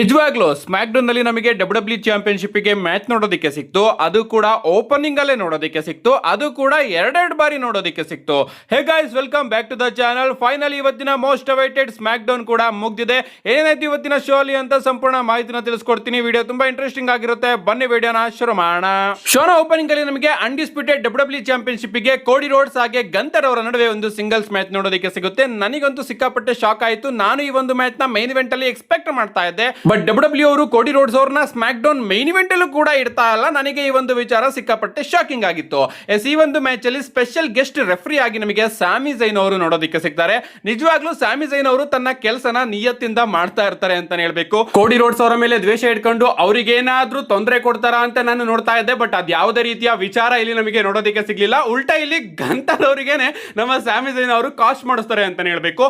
ನಿಜವಾಗ್ಲೂ smack down ನಲ್ಲಿ ನಮಗೆ ಡಬ್ಲ್ಯೂ ಚಾಂಪಿಯನ್ಶಿಪ್ ಗೆ ಮ್ಯಾಚ್ ನೋಡೋದಕ್ಕೆ ಸಿಕ್ತು. ಅದು ಕೂಡ ಓಪನಿಂಗ್ ಅಲ್ಲೇ ನೋಡೋದಕ್ಕೆ ಸಿಕ್ತು. ಅದು ಕೂಡ ಎರಡೆರಡು ಬಾರಿ ನೋಡೋದಕ್ಕೆ ಸಿಕ್ತು. Hey guys, welcome back to the channel. Finally ಇವತ್ತಿನ ಮೋಸ್ಟ್ ಅವೈಟೆಡ್ ಸ್ಮ್ಯಾಕ್ ಡೌನ್ ಕೂಡ ಮುಗ್ದಿದೆ. ಏನಾಯ್ತು ಇವತ್ತಿನ ಶೋ ಅಲ್ಲಿ ಅಂತ ಸಂಪೂರ್ಣ ಮಾಹಿತಿನ ತಿಳಿಸ್ಕೊಡ್ತೀನಿ. ವಿಡಿಯೋ ತುಂಬಾ ಇಂಟ್ರೆಸ್ಟಿಂಗ್ ಆಗಿರುತ್ತೆ. ಬನ್ನಿ ವಿಡಿಯೋನ ಶುರು ಮಾಡೋಣ. ಶೋನ ಓಪನಿಂಗ್ ಅಲ್ಲಿ ನಮಗೆ ಅನ್ಡಿಸ್ಪ್ಯೂಟೆಡ್ ಡಬ್ಲ್ಯೂ ಚಾಂಪಿಯನ್ಶಿಪ್ ಗೆ ಕೋಡಿ ರೋಡ್ಸ್ ಹಾಗೆ ಗಂತರ್ ಅವರ ನಡುವೆ ಒಂದು ಸಿಂಗಲ್ಸ್ ಮ್ಯಾಚ್ ನೋಡೋದಕ್ಕೆ ಸಿಗುತ್ತೆ. ನನಗಂತೂ ಸಿಕ್ಕಾಪಟ್ಟೆ ಶಾಕ್ ಆಯಿತು. ನಾನು ಈ ಒಂದು ಮ್ಯಾಚ್ ನ ಮೈನ್ ಇವೆಂಟ್ ಅಲ್ಲಿ ಎಕ್ಸ್ಪೆಕ್ಟ್ ಮಾಡ್ತಾ ಇದ್ದೆ. ಬಟ್ ಡಬ್ಲ್ಯೂ ಅವರು ಕೋಡಿ ರೋಡ್ಸ್ ಅವ್ರನ್ನ ಸ್ಮ್ಯಾಕ್ ಡೌನ್ ಮೈನ್ ಇವೆಂಟ್ ಅಲ್ಲೂ ಕೂಡ ಇಡ್ತಾ ಇಲ್ಲ. ನನಗೆ ಈ ಒಂದು ವಿಚಾರ ಸಿಕ್ಕಾಪಟ್ಟೆ ಶಾಕಿಂಗ್ ಆಗಿತ್ತು. ಈ ಒಂದು ಮ್ಯಾಚ್ ಅಲ್ಲಿ ಸ್ಪೆಷಲ್ ಗೆಸ್ಟ್ ರೆಫ್ರಿ ಆಗಿ ನಮಗೆ ಸ್ಯಾಮಿ ಝೈನ್ ಅವರು ನೋಡೋದಕ್ಕೆ ಸಿಗ್ತಾರೆ. ನಿಜವಾಗ್ಲೂ ಸ್ಯಾಮಿ ಝೈನ್ ಅವರು ತನ್ನ ಕೆಲಸನ ನಿಯತ್ತಿಂದ ಮಾಡ್ತಾ ಇರ್ತಾರೆ ಅಂತ ಹೇಳ್ಬೇಕು. ಕೋಡಿ ರೋಡ್ಸ್ ಅವರ ಮೇಲೆ ದ್ವೇಷ ಇಟ್ಕೊಂಡು ಅವ್ರಿಗೆ ಏನಾದ್ರೂ ತೊಂದರೆ ಕೊಡ್ತಾರಾ ಅಂತ ನಾನು ನೋಡ್ತಾ ಇದ್ದೆ. ಬಟ್ ಅದ್ ಯಾವುದೇ ರೀತಿಯ ವಿಚಾರ ಇಲ್ಲಿ ನಮಗೆ ನೋಡೋದಕ್ಕೆ ಸಿಗ್ಲಿಲ್ಲ. ಉಲ್ಟಾ ಇಲ್ಲಿ ಗಂತರ್ ಅವರಿಗೇನೆ ನಮ್ಮ ಸ್ಯಾಮಿ ಝೈನ್ ಅವರು ಕಾಸ್ಟ್ ಮಾಡಿಸ್ತಾರೆ ಅಂತ ಹೇಳ್ಬೇಕು.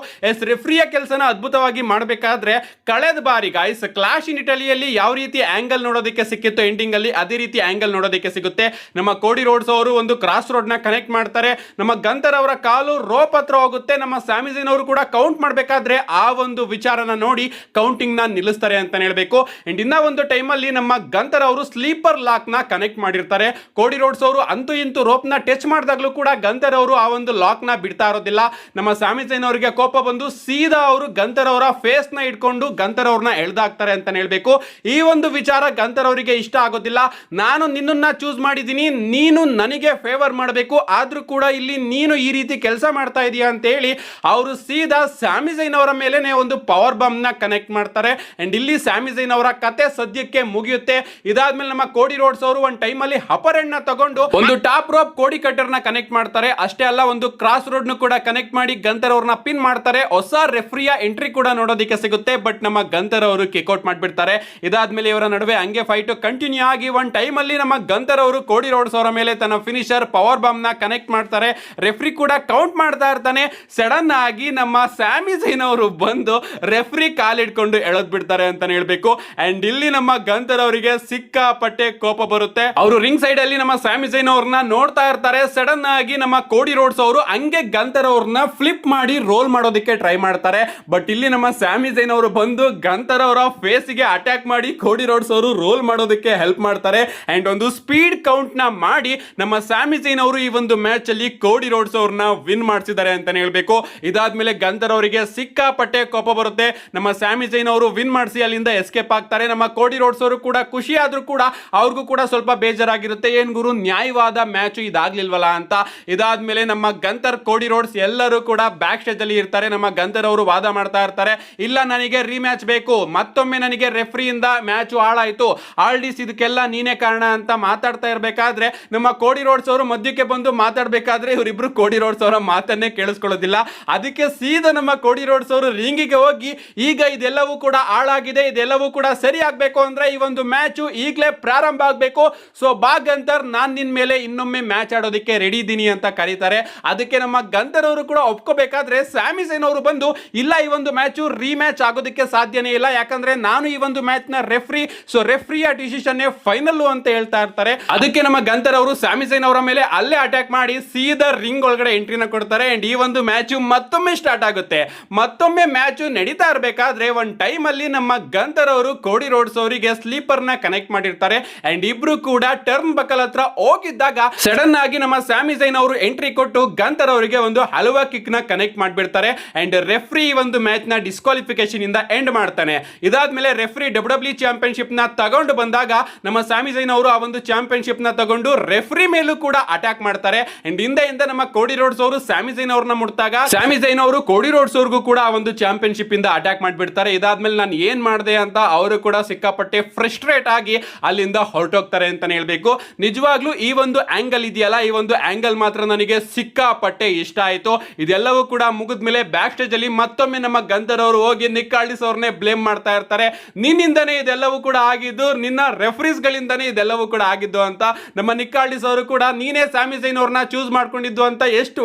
ರೆಫ್ರಿಯ ಕೆಲಸನ ಅದ್ಭುತವಾಗಿ ಮಾಡಬೇಕಾದ್ರೆ ಕಳೆದ ಬಾರಿ ಗಾಯ್ಸ್ ಕ್ಲಾಶ್ ಇನ್ ಇಟಲಿಯಲ್ಲಿ ಯಾವ ರೀತಿ ಆಂಗಲ್ ನೋಡೋದಕ್ಕೆ ಸಿಕ್ಕಿತ್ತು ಎಂಡಿಂಗ್ ಅಲ್ಲಿ, ಅದೇ ರೀತಿ ಆಂಗಲ್ ನೋಡೋದಕ್ಕೆ ಸಿಗುತ್ತೆ. ನಮ್ಮ ಕೋಡಿ ರೋಡ್ಸ್ ಅವರು ಒಂದು ಕ್ರಾಸ್ ರೋಡ್ ನ ಕನೆಕ್ಟ್ ಮಾಡ್ತಾರೆ. ನಮ್ಮ ಗಂತರ್ ಅವರ ಕಾಲು ರೋಪ್ ಹತ್ರ ಹೋಗುತ್ತೆ. ನಮ್ಮ ಸ್ಯಾಮಿ ಝೈನ್ ಅವರು ಕೂಡ ಕೌಂಟ್ ಮಾಡಬೇಕಾದ್ರೆ ಆ ಒಂದು ವಿಚಾರನ ನೋಡಿ ಕೌಂಟಿಂಗ್ ನ ನಿಲ್ಲಿಸ್ತಾರೆ ಅಂತ ಹೇಳ್ಬೇಕು. ಅಂಡ್ ಇನ್ನ ಒಂದು ಟೈಮ್ ಅಲ್ಲಿ ನಮ್ಮ ಗಂತರ್ ಅವರು ಸ್ಲೀಪರ್ ಲಾಕ್ ನ ಕನೆಕ್ಟ್ ಮಾಡಿರ್ತಾರೆ. ಕೋಡಿ ರೋಡ್ಸ್ ಅವರು ಅಂತೂ ಇಂತೂ ರೋಪ್ ನ ಟಚ್ ಮಾಡಿದಾಗ್ಲೂ ಕೂಡ ಗಂತರ್ ಅವರು ಆ ಒಂದು ಲಾಕ್ ನ ಬಿಡ್ತಾ ಇರೋದಿಲ್ಲ. ನಮ್ಮ ಸ್ಯಾಮಿ ಝೈನ್ ಅವರಿಗೆ ಕೋಪ ಬಂದು ಸೀದಾ ಅವರು ಗಂತರ್ ಅವರ ಫೇಸ್ ನ ಇಟ್ಕೊಂಡು ಗಂತರ್ ಅವ್ರನ್ನ ಎಳ್ದಾಕ್ತಾರೆ ಅಂತ ಹೇಳ್ಬೇಕು. ಈ ಒಂದು ವಿಚಾರ ಗಂತರ್ ಅವರಿಗೆ ಇಷ್ಟ ಆಗೋದಿಲ್ಲ. ನಾನು ನಿನ್ನನ್ನ ಚೂಸ್ ಮಾಡಿದ್ದೀನಿ, ನೀನು ನನಗೆ ಫೇವರ್ ಮಾಡಬೇಕು, ಆದ್ರೂ ಕೂಡ ಇಲ್ಲಿ ನೀನು ಈ ರೀತಿ ಕೆಲಸ ಮಾಡ್ತಾ ಇದೀಯಾ ಅಂತ ಹೇಳಿ ಅವರು ಸೀದಾ ಸ್ಯಾಮಿ ಝೈನ್ ಅವರ ಮೇಲೆನೆ ಒಂದು ಪವರ್ ಬಾಂಬ್ ನ ಕನೆಕ್ಟ್ ಮಾಡ್ತಾರೆ. ಅಂಡ್ ಇಲ್ಲಿ ಸ್ಯಾಮಿ ಝೈನ್ ಅವರ ಕತೆ ಸದ್ಯಕ್ಕೆ ಮುಗಿಯುತ್ತೆ. ಇದಾದ್ಮೇಲೆ ನಮ್ಮ ಕೋಡಿ ರೋಡ್ಸ್ ಅವರು ಒಂದು ಟೈಮ್ ಅಲ್ಲಿ ಅಪರ್ ಎಂಡ್ ನ ತಗೊಂಡು ಒಂದು ಟಾಪ್ ರೋಪ್ ಕೋಡಿ ಕಟರ್ ನ ಕನೆಕ್ಟ್ ಮಾಡ್ತಾರೆ. ಅಷ್ಟೇ ಅಲ್ಲ, ಒಂದು ಕ್ರಾಸ್ ರೋಡ್ ನ ಕೂಡ ಕನೆಕ್ಟ್ ಮಾಡಿ ಗಂತರ್ ಅವ್ರನ್ನ ಪಿನ್ ಮಾಡ್ತಾರೆ. ಹೊಸ ರೆಫ್ರಿಯ ಎಂಟ್ರಿ ಕೂಡ ನೋಡೋದಕ್ಕೆ ಸಿಗುತ್ತೆ. ಬಟ್ ನಮ್ಮ ಗಂತರ್ ಅವರು ಕಿಕ್ಔಟ್ ಮಾಡ್ಬಿಡ್ತಾರೆ. ಇದಾದ್ಮೇಲೆ ಇವರ ನಡುವೆ ಹಂಗೆ ಫೈಟ್ ಕಂಟಿನ್ಯೂ ಆಗಿ ಒಂದು ಟೈಮ್ ಅಲ್ಲಿ ನಮ್ಮ ಗಂತರ್ ಅವರು ಕೋಡಿ ರೋಡ್ಸ್ ಅವರ ಮೇಲೆ ತನ್ನ ಫಿನಿಶರ್ ಪವರ್ ಬಾಂಬ್ ನ ಕನೆಕ್ಟ್ ಮಾಡ್ತಾರೆ. ರೆಫ್ರಿ ಕೂಡ ಕೌಂಟ್ ಮಾಡ್ತಾ ಇರ್ತಾನೆ. ಸಡನ್ ಆಗಿ ನಮ್ಮ ಸ್ಯಾಮಿ ಝೈನ್ ಅವರು ಬಂದು ರೆಫ್ರಿ ಕಾಲಿಡ್ಕೊಂಡು ಎಳೆದ್ ಬಿಡ್ತಾರೆ ಅಂತ ಹೇಳ್ಬೇಕು. ಅಂಡ್ ಇಲ್ಲಿ ನಮ್ಮ ಗಂತರ್ ಅವರಿಗೆ ಸಿಕ್ಕಾಪಟ್ಟೆ ಕೋಪ ಬರುತ್ತೆ. ಅವರು ರಿಂಗ್ ಸೈಡ್ ಅಲ್ಲಿ ನಮ್ಮ ಸ್ಯಾಮಿ ಝೈನ್ ಅವ್ರನ್ನ ನೋಡ್ತಾ ಇರ್ತಾರೆ. ಸಡನ್ ಆಗಿ ನಮ್ಮ ಕೋಡಿ ರೋಡ್ಸ್ ಅವರು ಹಂಗೆ ಗಂತರ್ ಅವ್ರನ್ನ ಫ್ಲಿಪ್ ಮಾಡಿ ರೋಲ್ ಮಾಡೋದಕ್ಕೆ ಟ್ರೈ ಮಾಡ್ತಾರೆ. ಬಟ್ ಇಲ್ಲಿ ನಮ್ಮ ಸ್ಯಾಮಿ ಝೈನ್ ಅವರು ಬಂದು ಗಂತರ್ ಅವರ ಫೇಸ್ ಗೆ ಅಟ್ಯಾಕ್ ಮಾಡಿ ಕೋಡಿ ರೋಡ್ಸ್ ಅವರು ರೋಲ್ ಮಾಡೋದಕ್ಕೆ ಹೆಲ್ಪ್ ಮಾಡ್ತಾರೆ. ಅಂಡ್ ಒಂದು ಸ್ಪೀಡ್ ಕೌಂಟ್ ನ ಮಾಡಿ ನಮ್ಮ ಸ್ಯಾಮಿ ಝೈನ್ ಅವರು ಈ ಒಂದು ಮ್ಯಾಚ್ ಅಲ್ಲಿ ಕೋಡಿ ರೋಡ್ಸ್ ಅವ್ರನ್ನ ವಿನ್ ಮಾಡಿಸಿದ್ದಾರೆ ಅಂತ ಹೇಳ್ಬೇಕು. ಇದಾದ್ಮೇಲೆ ಗಂತರ್ ಅವರಿಗೆ ಸಿಕ್ಕಾಪಟ್ಟೆ ಕೋಪ ಬರುತ್ತೆ. ನಮ್ಮ ಸ್ಯಾಮಿ ಝೈನ್ ಅವರು ವಿನ್ ಮಾಡಿಸಿ ಅಲ್ಲಿಂದ ಎಸ್ಕೇಪ್ ಆಗ್ತಾರೆ. ನಮ್ಮ ಕೋಡಿ ರೋಡ್ಸ್ ಅವರು ಕೂಡ ಖುಷಿ ಆದ್ರೂ ಕೂಡ ಅವ್ರಿಗೂ ಕೂಡ ಸ್ವಲ್ಪ ಬೇಜಾರಾಗಿರುತ್ತೆ. ಏನ್ ಗುರು, ನ್ಯಾಯವಾದ ಮ್ಯಾಚ್ ಇದಾಗ್ಲಿಲ್ವಲ್ಲ ಅಂತ. ಇದಾದ್ಮೇಲೆ ನಮ್ಮ ಗಂತರ್, ಕೋಡಿ ರೋಡ್ಸ್ ಎಲ್ಲರೂ ಕೂಡ ಬ್ಯಾಕ್ ಸ್ಟೇಜ್ ಅಲ್ಲಿ ಇರ್ತಾರೆ. ನಮ್ಮ ಗಂತರ್ ಅವರು ವಾದ ಮಾಡ್ತಾ ಇರ್ತಾರೆ, ಇಲ್ಲ ನನಗೆ ರೀಮ್ಯಾಚ್ ಬೇಕು, ಮತ್ತೊಮ್ಮೆ ನನಗೆ ರೆಫ್ರಿಯಿಂದ ಮ್ಯಾಚ್ ಹಾಳಾಯ್ತು, ಆಲ್ಡಿಸ್ ಇದಕ್ಕೆಲ್ಲ ನೀನೇ ಕಾರಣ ಅಂತ ಮಾತಾಡ್ತಾ ಇರಬೇಕಾದ್ರೆ ನಮ್ಮ ಕೋಡಿ ರೋಡ್ಸ್ ಅವರು ಮಧ್ಯಕ್ಕೆ ಬಂದು ಮಾತಾಡಬೇಕಾದ್ರೆ ಇವರಿಬ್ರು ಕೋಡಿ ರೋಡ್ಸ್ ಅವರ ಮಾತನ್ನೇ ಕೇಳಿಸ್ಕೊಳ್ಳೋದಿಲ್ಲ. ಅದಕ್ಕೆ ಸೀದಾ ನಮ್ಮ ಕೋಡಿ ರೋಡ್ಸ್ ಅವರು ರಿಂಗಿಗೆ ಹೋಗಿ, ಈಗ ಇದೆಲ್ಲವೂ ಕೂಡ ಹಾಳಾಗಿದೆ, ಇದೆಲ್ಲವೂ ಕೂಡ ಸರಿ ಆಗ್ಬೇಕು ಅಂದ್ರೆ ಈ ಒಂದು ಮ್ಯಾಚ್ ಈಗಲೇ ಪ್ರಾರಂಭ ಆಗಬೇಕು. ಸೊ ಬಾ ಗಂತರ್, ನಾನ್ ನಿನ್ ಮೇಲೆ ಇನ್ನೊಮ್ಮೆ ಮ್ಯಾಚ್ ಆಡೋದಕ್ಕೆ ರೆಡಿ ಇದ್ದೀನಿ ಅಂತ ಕರೀತಾರೆ. ಅದಕ್ಕೆ ನಮ್ಮ ಗಂತರ್ ಅವರು ಕೂಡ ಒಪ್ಕೋಬೇಕಾದ್ರೆ ಸ್ಯಾಮಿ ಝೈನ್ ಅವರು ಬಂದು, ಇಲ್ಲ ಈ ಒಂದು ಮ್ಯಾಚ್ ರೀಮ್ಯಾಚ್ ಆಗೋದಕ್ಕೆ ಸಾಧ್ಯನೇ ಇಲ್ಲ, ಯಾಕಂದ್ರೆ ನಾನು ಈ ಒಂದು ಮ್ಯಾಚ್ ನ ರೆಫ್ರಿ, ಸೊ ರೆಫ್ರಿಯ ಡಿಸಿಷನ್ ಫೈನಲ್ ಅಂತ ಹೇಳ್ತಾ ಇರ್ತಾರೆ. ಅದಕ್ಕೆ ನಮ್ಮ ಗಂತರ್ ಅವರು ಸ್ಯಾಮಿ ಝೈನ್ ಅವರ ಮೇಲೆ ಅಲ್ಲೇ ಅಟ್ಯಾಕ್ ಮಾಡಿ ಸೀದಾ ರಿಂಗ್ ಒಳಗಡೆ ಎಂಟ್ರಿನ ಕೊಡ್ತಾರೆ. ಅಂಡ್ ಈ ಒಂದು ಮ್ಯಾಚ್ ಮತ್ತೊಮ್ಮೆ ಸ್ಟಾರ್ಟ್ ಆಗುತ್ತೆ. ಮತ್ತೊಮ್ಮೆ ಮ್ಯಾಚ್ ನಡೀತಾ ಇರಬೇಕಾದ್ರೆ ಒಂದು ಟೈಮ್ ಅಲ್ಲಿ ನಮ್ಮ ಗಂತರ್ ಅವರು ಕೋಡಿ ರೋಡ್ಸ್ ಅವರಿಗೆ ಸ್ಲೀಪರ್ ನ ಕನೆಕ್ಟ್ ಮಾಡಿರ್ತಾರೆ. ಅಂಡ್ ಇಬ್ರು ಕೂಡ ಟರ್ನ್ ಬಕಲ್ ಹತ್ರ ಹೋಗಿದ್ದಾಗ ಸಡನ್ ಆಗಿ ನಮ್ಮ ಸ್ಯಾಮಿ ಝೈನ್ ಅವರು ಎಂಟ್ರಿ ಕೊಟ್ಟು ಗಂತರ್ ಅವರಿಗೆ ಒಂದು ಹಲವಾ ಕಿಕ್ ನ ಕನೆಕ್ಟ್ ಮಾಡಿಬಿಡ್ತಾರೆ. ಅಂಡ್ ರೆಫ್ರಿ ಒಂದು ಮ್ಯಾಚ್ ನ ಡಿಸ್ಕ್ವಾಲಿಫಿಕೇಶನ್ ಇಂದ ಎಂಡ್ ಮಾಡ್ತಾನೆ. ಇದಾದ್ಮೇಲೆ ರೆಫ್ರಿ ಡಬ್ಲ್ಯೂ ಚಾಂಪಿಯನ್ಶಿಪ್ ನ ತಗೊಂಡು ಬಂದಾಗ ನಮ್ಮ ಸ್ಯಾಮಿ ಝೈನ್ ಅವರು ಆ ಒಂದು ಚಾಂಪಿಯನ್ಶಿಪ್ ನ ತಗೊಂಡು ರೆಫ್ರಿ ಮೇಲೂ ಕೂಡ ಅಟ್ಯಾಕ್ ಮಾಡ್ತಾರೆ. ಅಂಡ್ ಹಿಂದೆಯಿಂದ ನಮ್ಮ ಕೋಡಿ ರೋಡ್ಸ್ ಅವರು ಸ್ಯಾಮಿ ಝೈನ್ ಅವ್ರನ್ನ ಮುಟ್ಟಾಗ ಸ್ಯಾಮಿ ಝೈನ್ ಅವರು ಕೋಡಿ ರೋಡ್ಸ್ ಅವ್ರಿಗೂ ಕೂಡ ಆ ಒಂದು ಚಾಂಪಿಯನ್ಶಿಪ್ ಇಂದ ಅಟ್ಯಾಕ್ ಮಾಡಿಬಿಡ್ತಾರೆ. ಇದಾದ್ಮೇಲೆ ನಾನು ಏನ್ ಮಾಡಿದೆ ಅಂತ ಅವರು ಕೂಡ ಸಿಕ್ಕಾಪಟ್ಟೆ ಫ್ರಸ್ಟ್ರೇಟ್ ಆಗಿ ಅಲ್ಲಿಂದ ಹೊರಟೋಗ್ತಾರೆ ಅಂತಾನೆ ಹೇಳ್ಬೇಕು. ನಿಜವಾಗ್ಲೂ ಈ ಒಂದು ಆಂಗಲ್ ಇದೆಯಲ್ಲ, ಈ ಒಂದು ಆಂಗಲ್ ಮಾತ್ರ ನನಗೆ ಸಿಕ್ಕಾಪಟ್ಟೆ ಇಷ್ಟ ಆಯ್ತು. ಇದೆಲ್ಲವೂ ಕೂಡ ಮುಗಿದ್ಮೇಲೆ ಬ್ಯಾಕ್ ಸ್ಟೇಜ್ ಅಲ್ಲಿ ಮತ್ತೊಮ್ಮೆ ನಮ್ಮ ಗಂತರ್ ಅವರು ಹೋಗಿ ನಿಕ್ ಆಲ್ಡಿಸ್ ಅವ್ರನ್ನೇ ಬ್ಲೇಮ್ ಮಾಡ್ತಾ ಇರ್ತಾರೆ. ನಿನ್ನಿಂದನೇ ಇದೆಲ್ಲವೂ ಕೂಡ ಆಗಿದ್ದು, ನಿನ್ನ ರೆಫ್ರೀಸ್ ಗಳಿಂದನೇ ಇದೆಲ್ಲವೂ ಕೂಡ ಆಗಿದ್ದು ಅಂತ. ನಮ್ಮ ನಿಕ್ ಆಲ್ಡಿಸ್ ಅವರು ಕೂಡ ನೀನೇ ಸ್ಯಾಮಿ ಝೈನ್ ಅವ್ರನ್ನ ಚೂಸ್ ಮಾಡ್ಕೊಂಡಿದ್ದು ಅಂತ ಎಷ್ಟು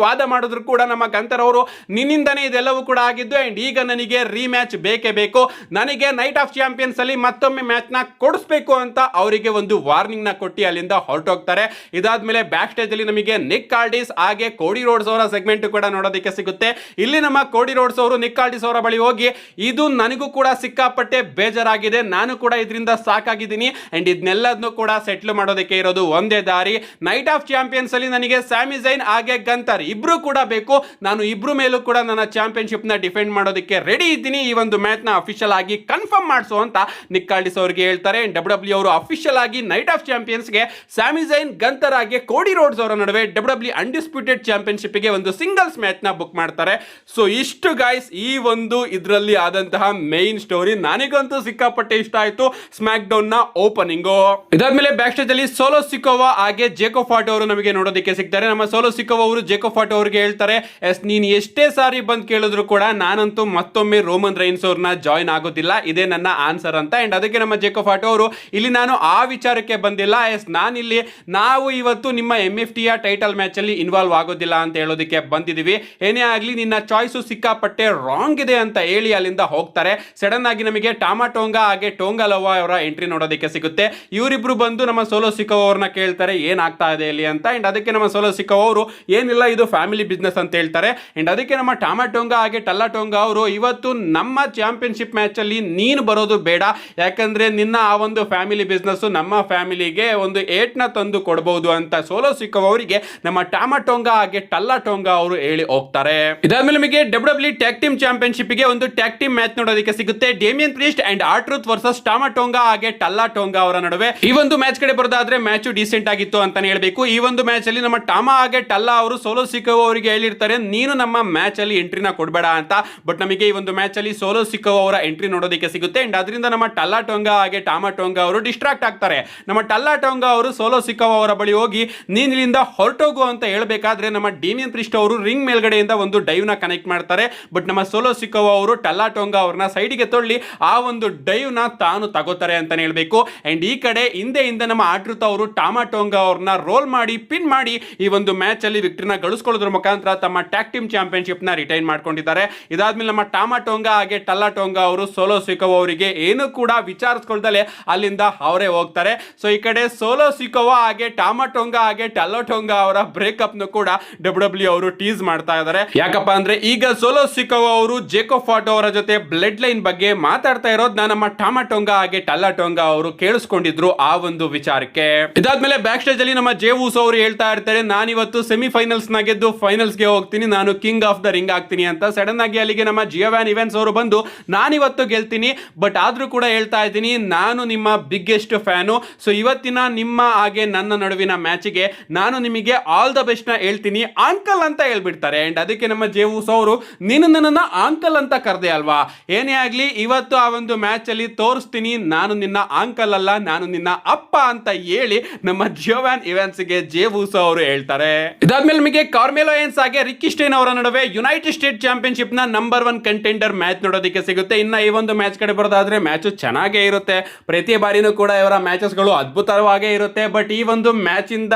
ವಾದ ಮಾಡಿದ್ರು ಕೂಡ ನಮ್ಮ ಗಂತರ್ ಅವರು ನಿನ್ನಿಂದನೇ ಇದೆಲ್ಲವೂ ಕೂಡ ಆಗಿದ್ದು. ಅಂಡ್ ಈಗ ನನಗೆ ರೀಮ್ಯಾಚ್ ಬೇಕೇ ಬೇಕು, ನನಗೆ ನೈಟ್ ಆಫ್ ಚಾಂಪಿಯನ್ಸ್ ಅಲ್ಲಿ ಮತ್ತೊಮ್ಮೆ ಮ್ಯಾಚ್ ನ ಕೊಡಿಸ್ಬೇಕು ಅಂತ ಅವರಿಗೆ ಒಂದು ವಾರ್ನಿಂಗ್ ನ ಕೊಟ್ಟು ಅಲ್ಲಿಂದ ಹೊರಟೋಗ್ತಾರೆ. ಇದಾದ್ಮೇಲೆ ಬ್ಯಾಕ್ ಸ್ಟೇಜ್ ಅಲ್ಲಿ ನಮಗೆ ನಿಕ್ ಆಲ್ಡಿಸ್ ಹಾಗೆ ಕೋಡಿ ರೋಡ್ಸ್ ಅವರ ಸೆಗ್ಮೆಂಟ್ ಕೂಡ ನೋಡೋದಕ್ಕೆ ಸಿಗುತ್ತೆ. ಇಲ್ಲಿ ನಮ್ಮ ಕೋಡಿ ರೋಡ್ಸ್ ಅವರು ನಿಕ್ ಆಲ್ಡಿಸ್ ಅವರ ಬಳಿ ಹೋಗಿ, ಇದು ನನಗೂ ಕೂಡ ಸಿಕ್ಕಾಪಟ್ಟೆ ಸಿಕ್ಕಾಪಟ್ಟೆ ಬೇಜಾರಾಗಿದೆ, ನಾನು ಕೂಡ ಇದರಿಂದ ಸಾಕಾಗಿದ್ದೀನಿ. ಅಂಡ್ ಇದನ್ನೆಲ್ಲದನ್ನು ಕೂಡ ಸೆಟ್ಲ್ ಮಾಡೋದಕ್ಕೆ ಇರೋದು ಒಂದೇ ದಾರಿ. ನೈಟ್ ಆಫ್ ಚಾಂಪಿಯನ್ಸ್ ಅಲ್ಲಿ ನನಗೆ ಸ್ಯಾಮಿ ಝೈನ್ ಹಾಗೆ ಗಂತರ್ ಇಬ್ರು ಕೂಡ ಬೇಕು. ನಾನು ಇಬ್ರು ಮೇಲೂ ಕೂಡ ನನ್ನ ಚಾಂಪಿಯನ್ಶಿಪ್ ನ ಡಿಫೆಂಡ್ ಮಾಡೋದಕ್ಕೆ ರೆಡಿ ಇದ್ದೀನಿ. ಈ ಒಂದು ಮ್ಯಾಚ್ ನ ಅಫಿಷಿಯಲ್ ಆಗಿ ಕನ್ಫರ್ಮ್ ಮಾಡಿಸು ಅಂತ ನಿಕ್ ಆಲ್ಡಿಸ್ ಅವರಿಗೆ ಹೇಳ್ತಾರೆ. ಡಬ್ಲ್ಯೂ ಅವರು ಅಫಿಷಿಯಲ್ ಆಗಿ ನೈಟ್ ಆಫ್ ಚಾಂಪಿಯನ್ಸ್ ಗೆ ಸ್ಯಾಮಿ ಝೈನ್ ಗಂತರ್ ಹಾಗೆ ಕೋಡಿ ರೋಡ್ಸ್ ಅವರ ನಡುವೆ ಡಬ್ಲ್ಯೂ ಅನ್ಡಿಸ್ಪ್ಯೂಟೆಡ್ ಚಾಂಪಿಯನ್ಶಿಪ್ ಗೆ ಒಂದು ಸಿಂಗಲ್ಸ್ ಮ್ಯಾಚ್ ನ ಬುಕ್ ಮಾಡ್ತಾರೆ. ಸೊ ಇಷ್ಟು ಗೈಸ್ ಈ ಒಂದು ಇದರಲ್ಲಿ ಆದಂತಹ ಮೇನ್ ಸ್ಟೋರಿ. ನನಗಂತೂ ಸಿಕ್ಕಾಪಟ್ಟೆ ಇಷ್ಟ ಆಯ್ತು ಸ್ಮ್ಯಾಕ್ ಡೌನ್ ನ ಓಪನಿಂಗ್. ಇದಾದ್ಮೇಲೆ ಬ್ಯಾಕ್ ಸ್ಟೇಜ್ ಅಲ್ಲಿ ಸೋಲೋ ಸಿಕೋವಾ ಹಾಗೆ ಜೇಕೋ ಫಾಟ್ ಅವರು ನಮಗೆ ನೋಡೋದಕ್ಕೆ ಸಿಗ್ತಾರೆ. ನಮ್ಮ ಸೋಲೋ ಸಿಕೋವಾ ಅವರು ಜೇಕೋ ಫಾಟ್ ಅವರಿಗೆ ಹೇಳ್ತಾರೆ, ಎಸ್ ನೀನ್ ಎಷ್ಟೇ ಸಾರಿ ಬಂದ್ ಕೇಳಿದ್ರು ಕೂಡ ನಾನಂತೂ ಮತ್ತೊಮ್ಮೆ ರೋಮನ್ ರೈನ್ಸ್ ಅವ್ರನ್ನ ಜಾಯ್ನ್ ಆಗೋದಿಲ್ಲ, ಇದೇ ನನ್ನ ಆನ್ಸರ್ ಅಂತ. ಅಂಡ್ ಅದಕ್ಕೆ ನಮ್ಮ ಜೇಕೋ ಫಾಟ್ ಅವರು ಇಲ್ಲಿ ನಾನು ಆ ವಿಚಾರಕ್ಕೆ ಬಂದಿಲ್ಲ, ಎಸ್ ನಾನಿಲ್ಲಿ ನಾವು ಇವತ್ತು ನಿಮ್ಮ MFT ಟೈಟಲ್ ಮ್ಯಾಚ್ ಅಲ್ಲಿ ಇನ್ವಾಲ್ವ್ ಆಗೋದಿಲ್ಲ ಅಂತ ಹೇಳೋದಕ್ಕೆ ಬಂದಿದೀವಿ. ಏನೇ ಆಗ್ಲಿ ನಿನ್ನ ಚಾಯ್ಸು ಸಿಕ್ಕಾಪಟ್ಟೆ ರಾಂಗ್ ಇದೆ ಅಂತ ಹೇಳಿ ಅಲ್ಲಿಂದ ಹೋಗ್ತಾರೆ. ಸಡನ್ ಆಗಿ ನಮಗೆ ಟಾಮಾ ಟೋಂಗಾ ಹಾಗೆ ಟೋಂಗಾ ಲವಾ ಅವರ ಎಂಟ್ರಿ ನೋಡೋದಕ್ಕೆ ಸಿಗುತ್ತೆ. ಇವರಿಬ್ರು ಬಂದು ನಮ್ಮ ಸೋಲೋ ಸಿಕೋವಾ ಅವ್ರನ್ನ ಕೇಳ್ತಾರೆ ಏನಾಗ್ತಾ ಇದೆ ಇಲ್ಲಿ ಅಂತ. ಅಂಡ್ ಅದಕ್ಕೆ ನಮ್ಮ ಸೋಲೋ ಸಿಕೋವಾ ಅವರು ಏನಿಲ್ಲ ಇದು ಫ್ಯಾಮಿಲಿ ಬಿಸ್ನೆಸ್ ಅಂತ ಹೇಳ್ತಾರೆ. ಅಂಡ್ ಅದಕ್ಕೆ ನಮ್ಮ ಟಾಮಾ ಟೋಂಗಾ ಹಾಗೆ ಟಲ್ಲಾ ಟೋಂಗಾ ಅವರು ಇವತ್ತು ನಮ್ಮ ಚಾಂಪಿಯನ್ಶಿಪ್ ಮ್ಯಾಚ್ ಅಲ್ಲಿ ನೀನು ಬರೋದು ಬೇಡ, ಯಾಕಂದ್ರೆ ನಿನ್ನ ಆ ಒಂದು ಫ್ಯಾಮಿಲಿ ಬಿಸ್ನೆಸ್ ನಮ್ಮ ಫ್ಯಾಮಿಲಿಗೆ ಒಂದು ಏಟ್ನ ತಂದು ಕೊಡಬಹುದು ಅಂತ ಸೋಲೋ ಸಿಕೋವಾ ಅವರಿಗೆ ನಮ್ಮ ಟಾಮಾ ಟೋಂಗಾ ಹಾಗೆ ಟಲ್ಲಾ ಟೋಂಗಾ ಅವರು ಹೇಳಿ ಹೋಗ್ತಾರೆ. ಇದಾದ್ಮೇಲೆ ನಮಗೆ ಡಬ್ಲ್ಯೂ ಟ್ಯಾಗ್ ಟೀಮ್ ಚಾಂಪಿಯನ್ಶಿಪ್ ಗೆ ಒಂದು ಟ್ಯಾಗ್ ಟೀಮ್ ಮ್ಯಾಚ್ ನೋಡೋದಕ್ಕೆ ಸಿಗುತ್ತೆ. Damian Priest and R Truth versus Tama Tonga ಹಾಗೆ ಟಲ್ಲಾ ಟೋಂಗಾ ಅವರ ನಡುವೆ. ಈ ಒಂದು ಮ್ಯಾಚ್ ಕಡೆ ಬರೋದಾದ್ರೆ ಮ್ಯಾಚ್ ಡಿಸೆಂಟ್ ಆಗಿತ್ತು ಅಂತಾನೆ ಹೇಳ್ಬೇಕು. ಈ ಒಂದು ಮ್ಯಾಚ್ ಅಲ್ಲಿ ನಮ್ಮ ಟಾಮಾ ಹಾಗೆ ಟಲ್ಲಾ ಅವರು ಸೋಲೋ ಸಿಕೋವಾ ಅವರಿಗೆ ಹೇಳಿರ್ತಾರೆ ನೀನು ನಮ್ಮ ಮ್ಯಾಚ್ ಅಲ್ಲಿ ಎಂಟ್ರಿನ ಕೊಡಬೇಡ ಅಂತ. ಬಟ್ ನಮಗೆ ಈ ಒಂದು ಮ್ಯಾಚ್ ಅಲ್ಲಿ ಸೋಲೋ ಸಿಕೋವಾ ಅವರ ಎಂಟ್ರಿ ನೋಡೋದಕ್ಕೆ ಸಿಗುತ್ತೆ. ಅಂಡ್ ಅದರಿಂದ ನಮ್ಮ ಟಲ್ಲಾ ಟೋಂಗಾ ಹಾಗೆ ಟಾಮಾ ಟೋಂಗಾ ಅವರು ಡಿಸ್ಟ್ರಾಕ್ಟ್ ಆಗ್ತಾರೆ. ನಮ್ಮ ಟಲ್ಲಾ ಟೋಂಗಾ ಅವರು ಸೋಲೋ ಸಿಕೋವಾ ಅವರ ಬಳಿ ಹೋಗಿ ನೀನ್ ಇಲ್ಲಿಂದ ಹೊರಟೋಗು ಅಂತ ಹೇಳ್ಬೇಕಾದ್ರೆ ನಮ್ಮ ಡೇಮಿಯನ್ ಪ್ರೀಸ್ಟ್ ಅವರು ರಿಂಗ್ ಮೇಲ್ಗಡೆಯಿಂದ ಒಂದು ಡೈವ್ ನ ಕನೆಕ್ಟ್ ಮಾಡ್ತಾರೆ. ಬಟ್ ನಮ್ಮ ಸೋಲೋ ಸಿಕೋವಾ ಅವರು ಟಲ್ಲಾ ಟೋಂಗಾ ಅವ್ರನ್ನ ಸೈಡ್ಗೆ ತೊಳ್ಳಿ ಆ ಒಂದು ಡೈವ್ ನ ತಾನು ತಗೋತಾರೆ ಅಂತಾನೆ ಹೇಳ್ಬೇಕು. ಅಂಡ್ ಈ ಕಡೆ ಹಿಂದೆ ನಮ್ಮ ಆಟ್ರುತ್ ಅವರು ಟಾಮಾ ಟೋಂಗಾ ಅವ್ರನ್ನ ರೋಲ್ ಮಾಡಿ ಪಿನ್ ಮಾಡಿ ಈ ಒಂದು ಮ್ಯಾಚ್ ಅಲ್ಲಿ ವಿಕ್ಟರಿನ ಗಳಿಸ್ಕೊಳ್ಳೋದ್ರ ಮುಖಾಂತರ ತಮ್ಮ ಟ್ಯಾಗ್ ಟೀಮ್ ಚಾಂಪಿಯನ್ಶಿಪ್ ನ ರಿಟೈನ್ ಮಾಡ್ಕೊಂಡಿದ್ದಾರೆ. ಇದಾದ್ಮೇಲೆ ನಮ್ಮ ಟಾಮಾ ಟೋಂಗಾ ಹಾಗೆ ಟಲ್ಲಾ ಟೋಂಗಾ ಅವರು ಸೋಲೋ ಸಿಕೋವಾ ಅವರಿಗೆ ಏನು ಕೂಡ ವಿಚಾರಿಸ್ಕೊಳ್ದಲೆ ಅಲ್ಲಿಂದ ಅವರೇ ಹೋಗ್ತಾರೆ. ಸೊ ಈ ಕಡೆ ಸೋಲೋ ಸಿಕೋವಾ ಹಾಗೆ ಟಾಮಾ ಟೋಂಗಾ ಹಾಗೆ ಟಲ್ಲಾ ಟೋಂಗಾ ಅವರ ಬ್ರೇಕಪ್ ನು ಕೂಡ ಡಬ್ಲ್ಯೂ ಅವರು ಟೀಸ್ ಮಾಡ್ತಾ ಇದ್ದಾರೆ. ಯಾಕಪ್ಪ ಅಂದ್ರೆ ಈಗ ಸೋಲೋ ಸಿಕೋವಾ ಅವರು ಜೇಕೋ ಫಾಟ್ ಅವರ ಜೊತೆ ಬ್ಲಡ್ ಲೈನ್ ಬಗ್ಗೆ ಮಾತಾಡ್ತಾ ಇರೋದನ್ನ ನಮ್ಮ ಟಾಮಾ ಟೋಂಗಾ ಹಾಗೆ ಟಲ್ಲಾ ಟೋಂಗಾ ಅವರು ಕೇಳಿಸ್ಕೊಂಡಿದ್ರು ಆ ಒಂದು ವಿಚಾರಕ್ಕೆ. ಇದಾದ್ಮೇಲೆ ಬ್ಯಾಕ್ ಸ್ಟೇಜ್ ಅಲ್ಲಿ ನಮ್ಮ ಜೇ ಊಸೋ ಅವರು ಹೇಳ್ತಾ ಇರ್ತಾರೆ ನಾನಿವತ್ತು ಸೆಮಿಫೈನಲ್ಸ್ ನ ಗೆದ್ದು ಫೈನಲ್ಸ್ ಗೆ ಹೋಗ್ತೀನಿ, ನಾನು ಕಿಂಗ್ ಆಫ್ ದ ರಿಂಗ್ ಆಗ್ತೀನಿ ಅಂತ. ಸಡನ್ ಆಗಿ ಅಲ್ಲಿಗೆ ನಮ್ಮ ಜಿಯೋವ್ಯಾನ್ ಇವೆನ್ಸ್ ಅವರು ಬಂದು ನಾನಿವತ್ತು ಗೆಲ್ತೀನಿ, ಬಟ್ ಆದ್ರೂ ಕೂಡ ಹೇಳ್ತಾ ಇದ್ದೀನಿ ನಾನು ನಿಮ್ಮ ಬಿಗ್ಗೆಸ್ಟ್ ಫ್ಯಾನು. ಸೊ ಇವತ್ತಿನ ನಿಮ್ಮ ಹಾಗೆ ನನ್ನ ನಡುವಿನ ಮ್ಯಾಚಿಗೆ ನಾನು ನಿಮಗೆ ಆಲ್ ದ ಬೆಸ್ಟ್ ನ ಹೇಳ್ತೀನಿ ಅಂಕಲ್ ಅಂತ ಹೇಳ್ಬಿಡ್ತಾರೆ. ಅಂಡ್ ಅದಕ್ಕೆ ನಮ್ಮ ಜೇ ಊಸೋ ಅವರು ನೀನು ನನ್ನನ್ನ ಅಂಕಲ್ ಅಂತ ಕರೆದೆ ಅಲ್ವಾ, ಏನೇ ಆಗ್ಲಿ ಇವತ್ತು ಆ ಒಂದು ಮ್ಯಾಚ್ ಅಲ್ಲಿ ತೋರಿಸ್ತೀನಿ ನಾನು ನಿನ್ನ ಅಂಕಲ್ ಅಲ್ಲ ನಾನು ನಿನ್ನ ಅಪ್ಪ ಅಂತ ಹೇಳಿ ನಮ್ಮ ಜಿಯೋವ್ಯಾನ್ ಇವೆನ್ಸ್ ಗೆ ಜೇ ಊಸೋ ಅವರು ಹೇಳ್ತಾರೆ. ಇದಾದ್ಮೇಲೆ ನಮಗೆ ಕಾರ್ಮೆಲೋ ಏನ್ಸ್ ಹಾಗೆ ರಿಕ್ಕಿ ಸ್ಟೇನ್ ಅವರ ನಡುವೆ ಯುನೈಟೆಡ್ ಸ್ಟೇಟ್ ಚಾಂಪಿಯನ್ಶಿಪ್ ನ ನಂಬರ್ 1 ಕಂಟೆಂಡರ್ ಮ್ಯಾಚ್ ನೋಡೋದಕ್ಕೆ ಸಿಗುತ್ತೆ. ಇನ್ನ ಈ ಒಂದು ಮ್ಯಾಚ್ ಕಡೆ ಬರೋದಾದ್ರೆ ಮ್ಯಾಚ್ ಚೆನ್ನಾಗೇ ಇರುತ್ತೆ, ಪ್ರತಿ ಬಾರಿನೂ ಕೂಡ ಇವರ ಮ್ಯಾಚಸ್ ಗಳು ಅದ್ಭುತವಾಗೇ ಇರುತ್ತೆ. ಬಟ್ ಈ ಒಂದು ಮ್ಯಾಚ್ ಇಂದ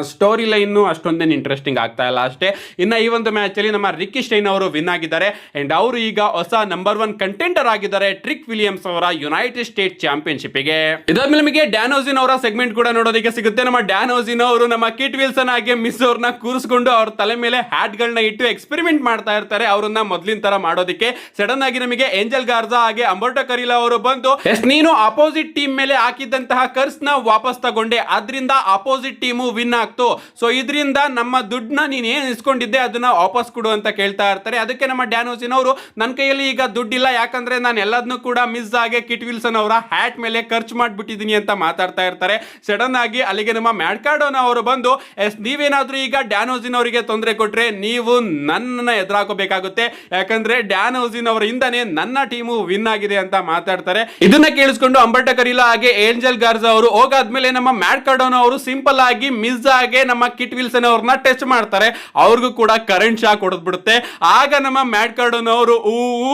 ಸ್ಟೋರಿ ಲೈನ್ ಅಷ್ಟೊಂದೇನು ಇಂಟ್ರೆಸ್ಟಿಂಗ್ ಆಗ್ತಾ ಇಲ್ಲ ಅಷ್ಟೇ. ಇನ್ನು ಈ ಒಂದು ಮ್ಯಾಚ್ ಅಲ್ಲಿ ನಮ್ಮ ರಿಕ್ಕಿ ಸ್ಟೈನ್ ಅವರು ವಿನ್ ಆಗಿದ್ದಾರೆ. ಅಂಡ್ ಅವರು ಈಗ ಹೊಸ ನಂಬರ್ 1 ಕಂಟೆಂಡರ್ ಆಗಿದ್ದಾರೆ ಟ್ರಿಕ್ ವಿಲಿಯಮ್ಸ್ ಅವರ ಯುನೈಟೆಡ್ ಸ್ಟೇಟ್ ಚಾಂಪಿಯನ್ಶಿಪ್ ಗೆ. ಇದಾದ್ಮೇಲೆ ನಮಗೆ ಡ್ಯಾನ್ ಓಜಿನ್ ಅವರ ಸೆಗ್ಮೆಂಟ್ ಕೂಡ ನೋಡೋದಕ್ಕೆ ಸಿಗುತ್ತೆ. ನಮ್ಮ ಡ್ಯಾನ್ ಓಜಿನ್ ಅವರು ನಮ್ಮ ಕಿಟ್ ವಿಲ್ಸನ್ ಹಾಗೆ ಮಿಸ್ ಅವ್ರನ್ನ ಕೂರಿಸ್ಕೊಂಡು ಅವ್ರ ತಲೆ ಮೇಲೆ ಹ್ಯಾಟ್ ಗಳನ್ನ ಇಟ್ಟು ಎಕ್ಸ್ಪೆರಿಮೆಂಟ್ ಮಾಡ್ತಾ ಇರ್ತಾರೆ ಅವ್ರನ್ನ ಮೊದ್ಲಿನ ತರ ಮಾಡೋದಕ್ಕೆ. ಸಡನ್ ಆಗಿ ನಮಗೆ ಏಂಜಲ್ ಗಾರ್ಜಾ ಹಾಗೆ ಅಂಬರ್ಟೋ ಕರಿಲಾ ಅವರು ಬಂದು ನೀನು ಅಪೋಸಿಟ್ ಟೀಮ್ ಮೇಲೆ ಹಾಕಿದ್ದಂತಹ ಕರ್ಸ್ ನ ವಾಪಸ್ ತಗೊಂಡೆ, ಅದರಿಂದ ಅಪೋಸಿಟ್ ಟೀಮು ವಿನ್ ಆಗ್ತು, ಸೊ ಇದರಿಂದ ನಮ್ಮ ದುಡ್ಡನ್ನ ನೀನ್ ಏನ್ ಇಸ್ಕೊಂಡಿದ್ದೆ ಅದನ್ನ ವಾಪಸ್ ಕೊಡು ಅಂತ ಕೇಳ್ತಾ ಇರ್ತಾರೆ. ಅದಕ್ಕೆ ನಮ್ಮ ಡ್ಯಾನ್ ಓಜಿನ್ ಅವರು ನನ್ನ ಕೈಯಲ್ಲಿ ಈಗ ದುಡ್ಡಿಲ್ಲ, ಯಾಕಂದ್ರೆ ನಾನು ಎಲ್ಲದನ್ನು ಕೂಡ ಮಿಸ್ ಆಗಿ ಕಿಟ್ ವಿಲ್ಸನ್ ಅವರ ಹ್ಯಾಟ್ ಮೇಲೆ ಖರ್ಚು ಮಾಡ್ಬಿಟ್ಟಿದೀನಿ ಅಂತ ಮಾತಾಡ್ತಾ ಇರ್ತಾರೆ. ಸಡನ್ ಆಗಿ ಅಲ್ಲಿಗೆ ನಮ್ಮ ಮ್ಯಾಟ್ ಕಾರ್ಡೋನಾ ಅವರು ಬಂದು ನೀವೇನಾದ್ರೂ ಈಗ ಡ್ಯಾನ್ ಓಜಿನ್ ಅವರಿಗೆ ತೊಂದರೆ ಕೊಟ್ರೆ ನೀವು ನನ್ನನ್ನ ಎದುರಾಕೋಬೇಕಾಗುತ್ತೆ, ಯಾಕಂದ್ರೆ ಡ್ಯಾನ್ ಓಜಿನ್ ಅವರ ಹಿಂದನೆ ನನ್ನ ಟೀಮು ವಿನ್ ಆಗಿದೆ ಅಂತ ಮಾತಾಡ್ತಾರೆ. ಇದನ್ನ ಕೇಳಿಸ್ಕೊಂಡು ಅಂಬರ್ಟೋ ಕರಿಲಾ ಹಾಗೆ ಏಂಜಲ್ ಗಾರ್ಜಾ ಅವರು ಹೋಗಾದ್ಮೇಲೆ ನಮ್ಮ ಮ್ಯಾಟ್ ಕಾರ್ಡೋನಾ ಅವರು ಸಿಂಪಲ್ ಆಗಿ ಮಿಸ್ ಆಗಿ ನಮ್ಮ ಕಿಟ್ ವಿಲ್ಸನ್ ಅವ್ರನ್ನ ಟಚ್ ಮಾಡ್ತಾರೆ, ಅವ್ರಿಗೂ ಕೂಡ ಕರೆಂಟ್ ಶಾಕ್ ಹೊಡೆದ್ಬಿಡುತ್ತೆ. ಆಗ ನಮ್ಮ ಮ್ಯಾಟ್ ಕಾರ್ಡೋನಾ ಅವರು